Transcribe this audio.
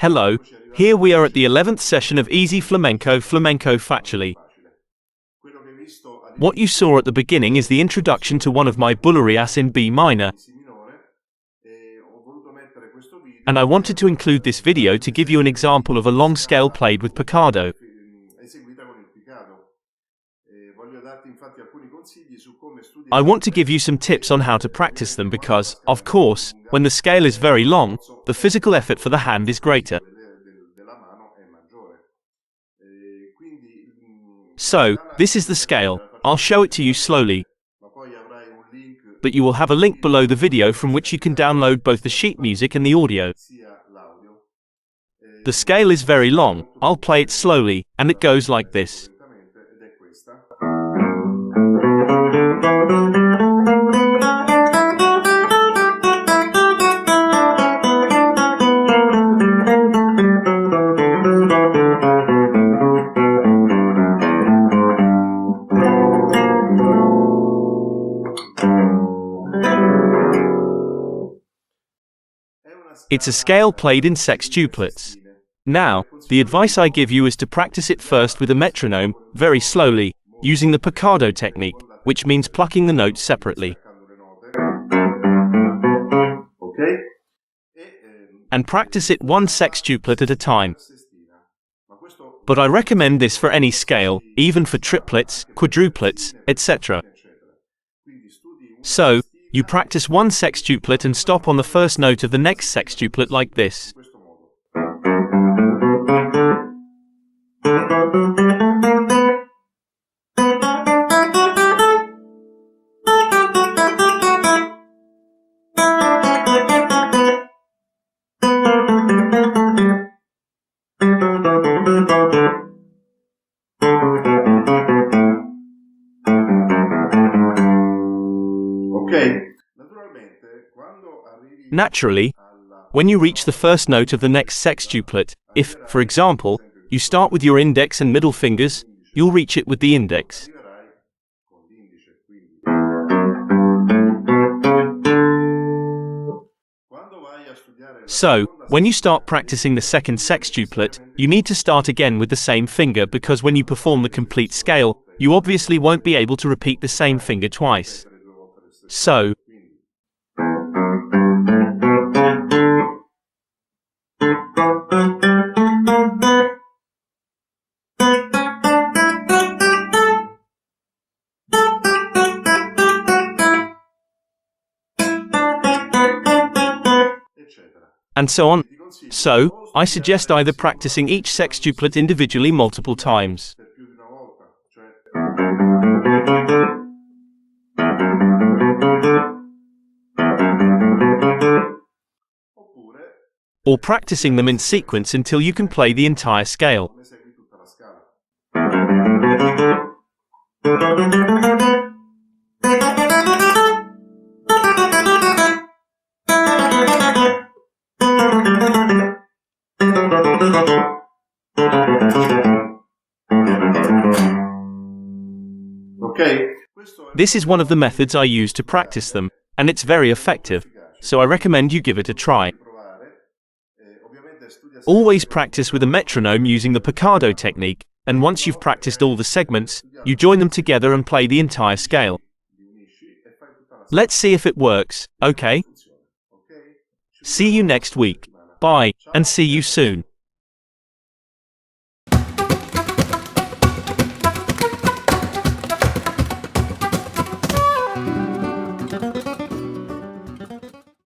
Hello, here we are at the 11th session of Easy Flamenco Facile. What you saw at the beginning is the introduction to one of my bullerias in B minor, and I wanted to include this video to give you an example of a long scale played with Picado. I want to give you some tips on how to practice them because, of course, when the scale is very long, the physical effort for the hand is greater. So, this is the scale. I'll show it to you slowly, but you will have a link below the video from which you can download both the sheet music and the audio. The scale is very long. I'll play it slowly, and it goes like this. It's a scale played in sextuplets. Now, the advice I give you is to practice it first with a metronome, very slowly, using the Picado technique, which means plucking the notes separately. And practice it one sextuplet at a time. But I recommend this for any scale, even for triplets, quadruplets, etc. So, you practice one sextuplet and stop on the first note of the next sextuplet like this. Naturally, when you reach the first note of the next sextuplet, if, for example, you start with your index and middle fingers, you'll reach it with the index. So, when you start practicing the second sextuplet, you need to start again with the same finger because when you perform the complete scale, you obviously won't be able to repeat the same finger twice. So, and so on. So, I suggest either practicing each sextuplet individually multiple times, or practicing them in sequence until you can play the entire scale. This is one of the methods I use to practice them, and it's very effective, so I recommend you give it a try. Always practice with a metronome using the Picado technique, and once you've practiced all the segments, you join them together and play the entire scale. Let's see if it works, okay? See you next week. Bye, and see you soon.